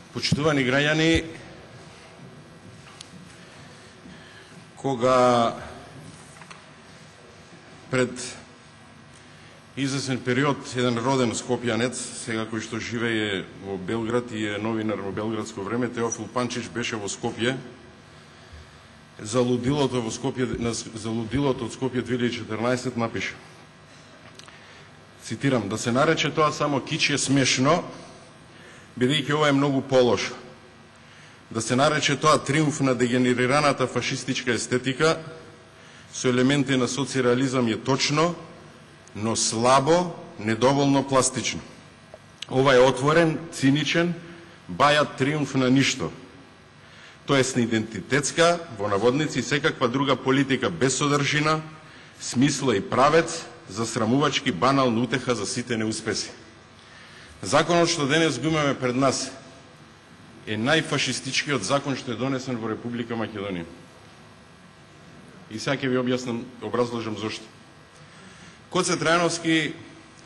Почитувани граѓани, кога пред известен период еден роден скопјанец, сега кој што живее во Белград и е новинар во Белградско време, Теофил Панчич, беше во Скопје за лудилото од Скопје 2014 напише. Цитирам: "Да се нарече тоа само кич е смешно, бидејќи ова е многу полошо. Да се нарече тоа триумф на дегенерираната фашистичка естетика со елементи на социреализам е точно, но слабо, недоволно пластично. Ова е отворен, циничен, бајат триумф на ништо. Тоест на идентитетска, во наводници, секаква друга политика без содржина, смисла и правец, засрамувачки, банална утеха за сите неуспеси. Законот што денес го имаме пред нас е најфашистичкиот закон што е донесен во Република Македонија. И сега ќе ви образложам зошто. Коце Трајановски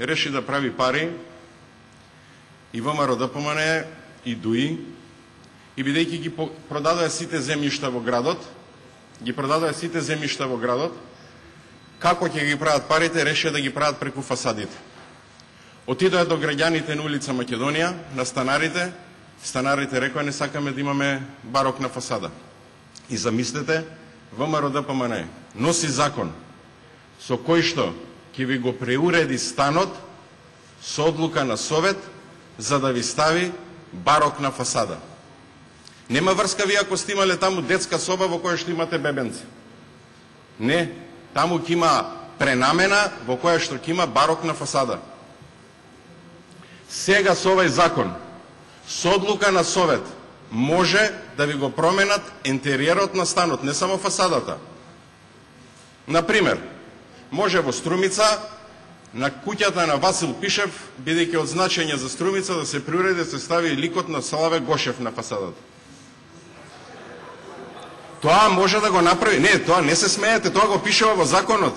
реши да прави пари и ВМРО ДПМН и ДУИ, и бидејќи ги продадоа сите земјишта во градот, како ќе ги прават парите, решија да ги прават преку фасадите. Отидоа до граѓаните на улица Македонија, на станарите. Станарите рекоа: не сакаме да имаме барокна фасада. И замислете, ВМРО ДПМН носи закон со кој што ќе ви го преуреди станот со одлука на Совет за да ви стави барокна фасада. Нема врска вие ако сте имале таму детска соба во која што имате бебенци. Не, таму ќе има пренамена во која што ќе има барокна фасада. Сега со овај закон, со одлука на Совет, може да ви го променат интериерот на станот, не само фасадата. Например, може во Струмица, на куќата на Васил Пишев, бидејќи од значење за Струмица, да се приуреди да се стави ликот на Славе Гошев на фасадата. Тоа може да го направи. Не, тоа не се смеете, тоа го пишува во законот.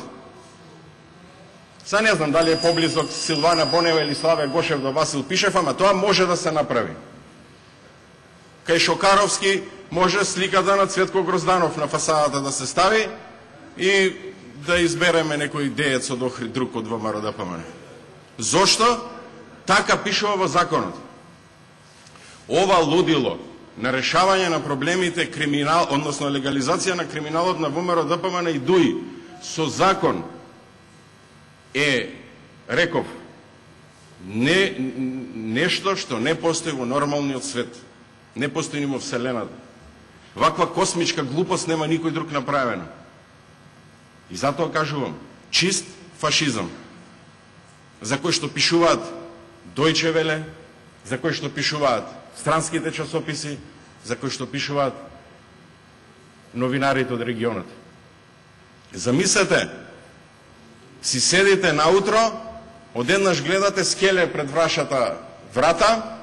Са не знам дали е поблизок Силвана Бонева или Славе Гошев до Васил Пишев, ама тоа може да се направи. Кај Шокаровски може сликата на Цветко Грозданов на фасадата да се стави и да избереме некој деец од Охрид друг од ВМРО ДПМН. Зошто? Така пишува во законот. Ова лудило на решавање на проблемите криминал, односно легализација на криминалот на ВМРО ДПМН и ДУИ со закон е, реков, нешто што не постои во нормалниот свет. Не постои ни во Вселената. Ваква космичка глупост нема никој друг направена. И затоа кажувам, чист фашизам, за кој што пишуваат Дојче Веле, за кој што пишуваат странските часописи, за кој што пишуваат новинарите од регионот. Замислете, си седите наутро, одеднаш гледате скеле пред вашата врата,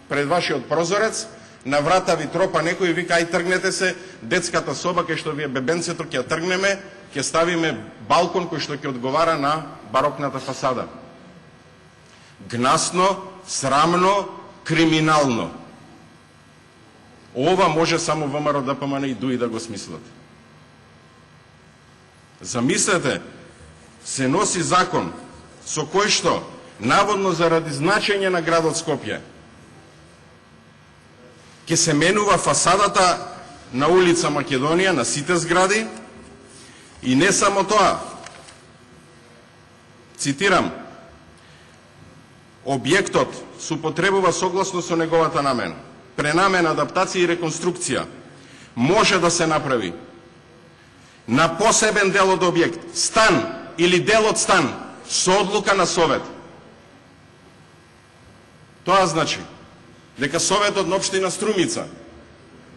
пред вашиот прозорец, на врата ви тропа некој и вика: ај тргнете се, детската соба кај што ви е бебенцето ќе ја тргнеме, ќе ставиме балкон кој што ќе одговара на барокната фасада. Гнасно, срамно, криминално. Ова може само ВМРО ДПМН и ДУИ да го смислат. Замислете, се носи закон со кој што, наводно заради значење на градот Скопје, ќе се менува фасадата на улица Македонија, на сите згради, и не само тоа. Цитирам: објектот се употребува согласно со неговата намена. Пренамена, адаптација и реконструкција може да се направи на посебен дел од објект, стан или дел од стан, со одлука на Совет. Тоа значи дека Советот на општина Струмица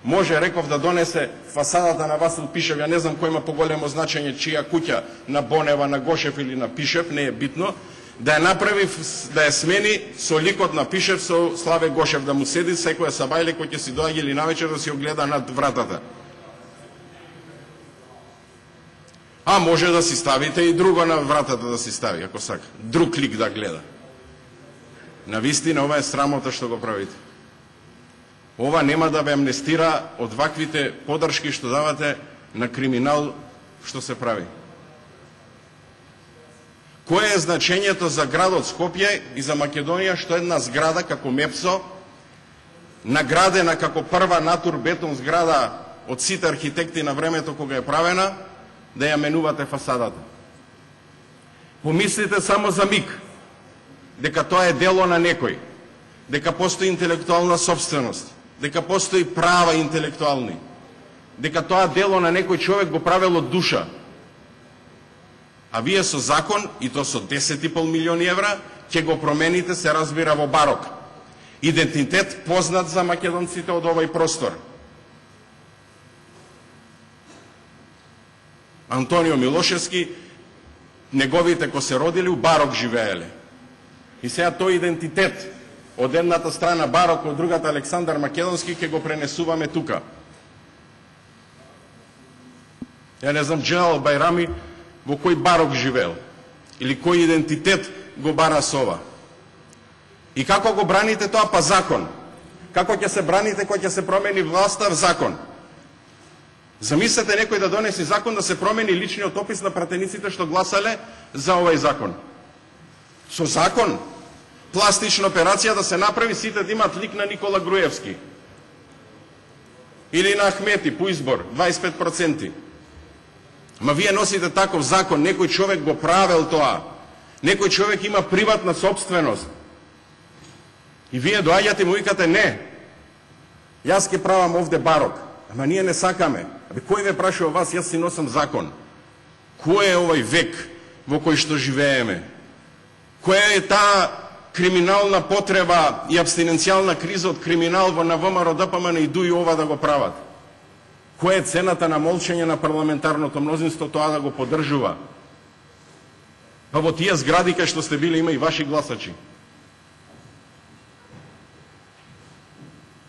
може, реков, да донесе фасадата на Васил Пишев, ја не знам кој има поголемо значење, чија куќа, на Бонева, на Гошев или на Пишев, не е битно, да ја направи, да ја смени со ликот на Пишев со Славе Гошев, да му седи секоја сабајле кој ќе си доаѓа или навечер да си огледа над вратата. А може да си ставите и друго на вратата да си стави, ако сака. Друг лик да гледа. Навистина, ова е срамота што го правите. ова нема да ве амнестира од ваквите подршки што давате на криминал што се прави. Кое е значењето за градот Скопје и за Македонија што една зграда како МЕПСО, наградена како прва натур-бетон зграда од сите архитекти на времето кога е правена, да ја менувате фасадата? Помислите само за миг дека тоа е дело на некој, дека постои интелектуална собственост, дека постои права интелектуални, дека тоа дело на некој човек го правел од душа. А вие со закон, и то со 10,5 милиони евра, ќе го промените, се разбира, во барок. Идентитет познат за македонците од овој простор. Антонио Милошевски, неговите ко се родили, у барок живееле. И сега тој идентитет, од едната страна барок, од другата Александар Македонски, ќе го пренесуваме тука. Ја не знам, Джелал Бајрами во кој барок живеел, или кој идентитет го бара со ова. И како го браните тоа? Па закон. Како ќе се браните кога ќе се промени власта? В закон. Замислете некој да донеси закон да се промени личниот опис на пратениците што гласале за овој закон. Со закон, пластична операција да се направи, сите да имат лик на Никола Груевски. Или на Ахмети, по избор, 25%. Ма вие носите таков закон, некој човек го правел тоа. Некој човек има приватна собственост. И вие доаѓате и му викате, не, јас ќе правам овде барок. Ама ние не сакаме. Абе, кој ве прашува вас, јас си носам закон? Кој е овој век во кој што живееме? Која е таа криминална потреба и абстиненцијална криза од криминал во на ВМРО ДПМН и ДУИ ова да го прават? Која е цената на молчење на парламентарното мнозинство тоа да го поддржува? Па во тие згради кај што сте били има и ваши гласачи.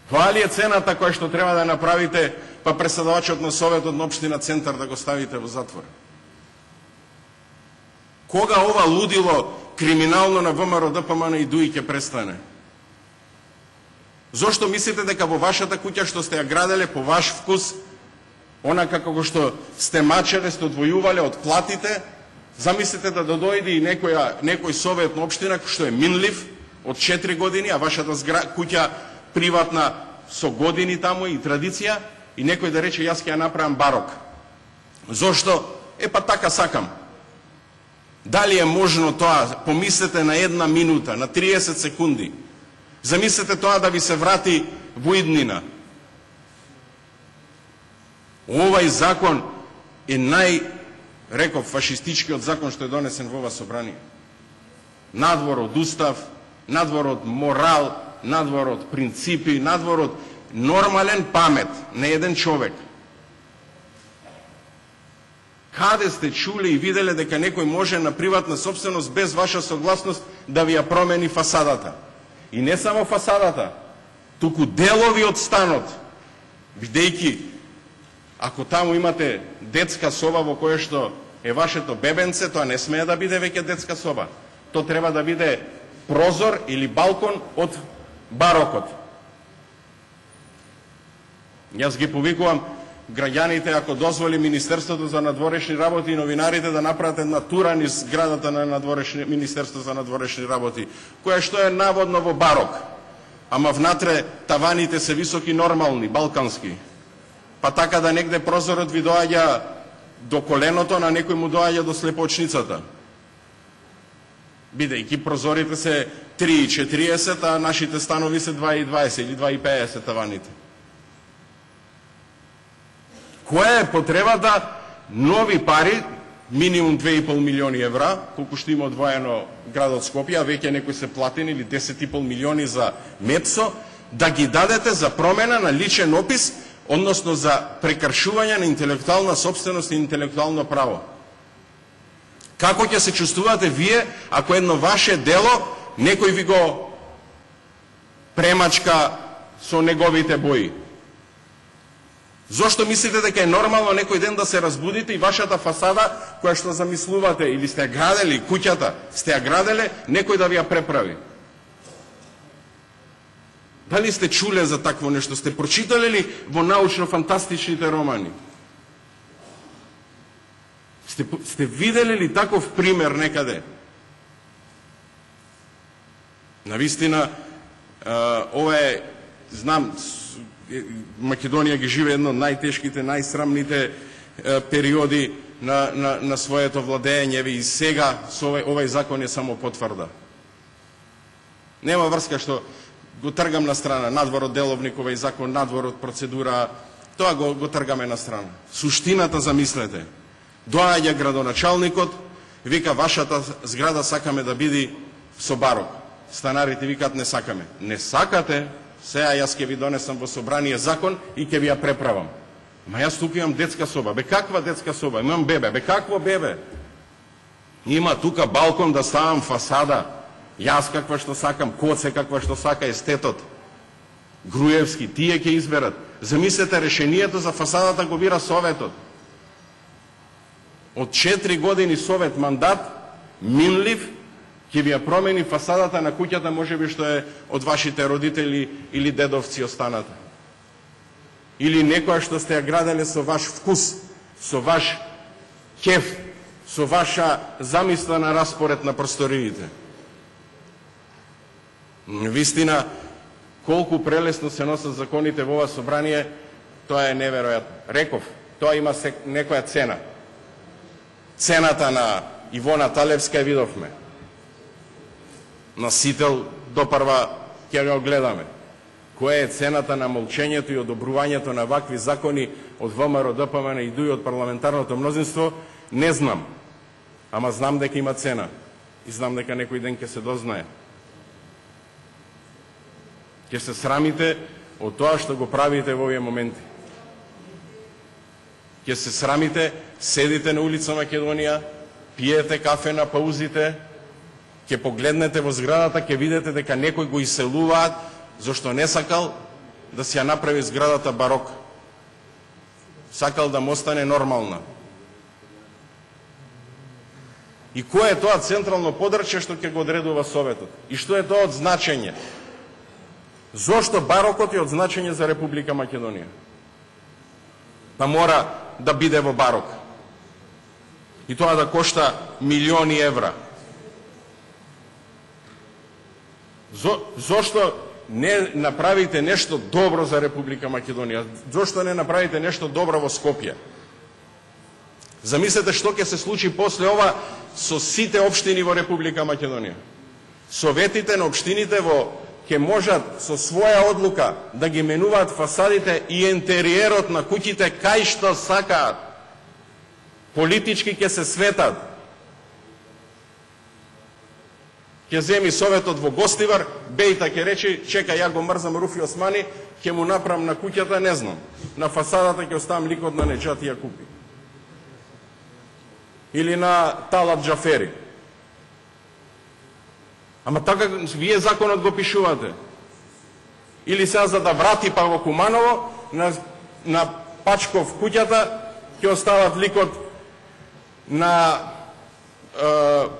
Тоа ли е цената која што треба да направите, па преседавачот на Советот на Општина Центар да го ставите во затвор? Кога ова лудило криминално на ВМРО ДПМН и ДУИ ќе престане? Зошто мислите дека во вашата куќа што сте ја граделе по ваш вкус, она како што сте мачеле, сте одвојувале од платите, замислите да дојде и некој совет на општина што е минлив од 4 години, а вашата куќа приватна со години таму и традиција, и некој да рече јас ќе ја направам барок. Зошто? Па така сакам. Дали е можно тоа? Помислете на една минута, на 30 секунди. Замислете тоа да ви се врати во иднина. Овај закон е реков, фашистичкиот закон што е донесен во ова собрание. Надвор од устав, надвор од морал, надвор од принципи, надвор од нормален памет на еден човек. Каде сте чули и виделе дека некој може на приватна собственост без ваша согласност да ви ја промени фасадата? И не само фасадата, туку делови од станот, бидејќи ако таму имате детска соба во која што е вашето бебенце, тоа не смее да биде веќе детска соба. Тоа треба да биде прозор или балкон од барокот. Јас ги повикувам граѓаните, ако дозволи Министерството за надворешни работи и новинарите да направат една тура низ зградата на Министерството за надворешни работи, која што е наводно во барок, ама внатре таваните се високи, нормални, балкански. Па така да негде прозорот ви доаѓа до коленото, на некој му доаѓа до слепоочницата. Бидејќи прозорите се 3,40, а нашите станови се 2,20 или 2,50 таваните. Која е потребата нови пари, минимум 2,5 милиони евра, колку што има одвоено градот Скопје, а веќе некои се платени, или 10,5 милиони за МЕПСО, да ги дадете за промена на личен опис, односно за прекршување на интелектуална собственост и интелектуално право? Како ќе се чувствувате вие ако едно ваше дело некој ви го премачка со неговите бои? Зошто мислите дека е нормално некој ден да се разбудите и вашата фасада, која што замислувате, или сте ја градели, куќата, сте ја граделе, некој да ви ја преправи? Дали сте чуле за такво нешто? Сте прочитале ли во научно-фантастичните романи? Сте виделе ли таков пример некаде? Навистина, ова е, знам, Македонија ги живее едно од најтешките, најсрамните периоди на своето владење, и сега со овој закон е само потврда. Нема врска што го тргам на страна, надвор од деловник овој закон, надвор од процедура, тоа го тргаме на страна. Суштината, замислете, доаѓа градоначалникот, вика вашата зграда сакаме да биде со барок. Станарите викат не сакаме. Не сакате, сега јас ќе ви донесам во собрание закон и ќе ви ја преправам. Ма јас тука имам детска соба. Бе каква детска соба? Имам бебе. Бе какво бебе? Има тука балкон да ставам фасада. Јас каква што сакам, Коце каква што сака, естетот. Груевски, тие ќе изберат. Замислете, решението за фасадата го бира Советот. Од 4 години Совет мандат, минлив, ќе ви ја промени фасадата на куќата, можеби што е од вашите родители или дедовци останата. Или некоја што сте ја граделе со ваш вкус, со ваш кеф, со ваша замисла на распоред на просториите. Вистина, колку прелесно се носат законите во ова собрание, тоа е неверојатно. Реков, тоа има некоја цена. Цената на Ивона Талевска ја видовме. На Сител допрва ќе го гледаме. Која е цената на молчењето и одобрувањето на вакви закони од ВМРО, ДПМН и дуи од парламентарното мнозинство, не знам. Ама знам дека има цена. И знам дека некој ден ќе се дознае. Ќе се срамите од тоа што го правите во овие моменти. Ќе се срамите, седите на улица Македонија, пиете кафе на паузите, ќе погледнете во зградата, ќе видите дека некој го иселуваат, зашто не сакал да си ја направи зградата барок. Сакал да му остане нормална. И кое е тоа централно подрачје што ќе го одредува Советот? И што е тоа од значење? Зошто барокот е од значење за Република Македонија? Па мора да биде во барок. И тоа да кошта милиони евра. Зошто не направите нешто добро за Република Македонија? Зошто не направите нешто добро во Скопје? Замислете што ќе се случи после ова со сите општини во Република Македонија. Советите на општините ќе можат со своја одлука да ги менуваат фасадите и интериерот на куќите кај што сакаат. Политички ќе се светат. Ќе земи Советот во Гостивар, Бејта ќе речи, чекај, ја го мрзам Руфи Османи, ќе му направам на куќата, не знам. На фасадата ќе оставам ликот на Неџати Јакупи. Или на Талат Джафери. Ама така вие законот го пишувате. Или сега за да врати па во Куманово, на Пачков куќата ќе остават ликот на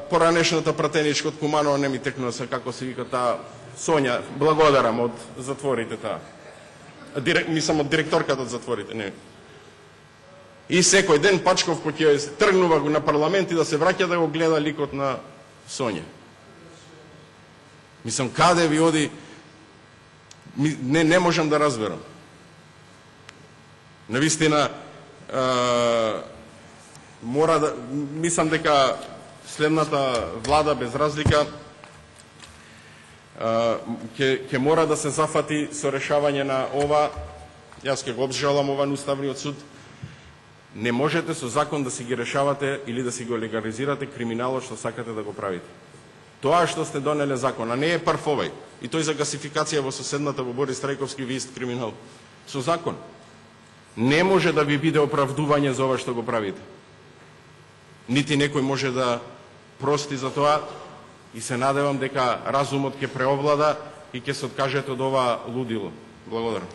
поранешната пратеничка од Куманово, не ми текнува се како се вика таа Сонја, благодарам од затворите таа. Мислам од директорката од затворите, не. И секој ден Пачков кој ќе тргнува на парламент и да се враќа да го гледа ликот на Сонја. Мислам, каде ви оди, не можам да разберам. Навистина, мора да, мислам дека следната влада, без разлика, ќе мора да се зафати со решавање на ова, јас ќе го обжалам ова на Уставниот суд. Не можете со закон да си ги решавате или да си го легализирате криминалот што сакате да го правите. Тоа што сте донеле закон, а не е прв овој. И тој за гасификација во соседната во Борис Трајковски, ви ист криминал. Со закон. Не може да ви биде оправдување за ова што го правите. Нити некој може да прости за тоа и се надевам дека разумот ќе преовлада и ќе се откажете од ова лудило. Благодарам.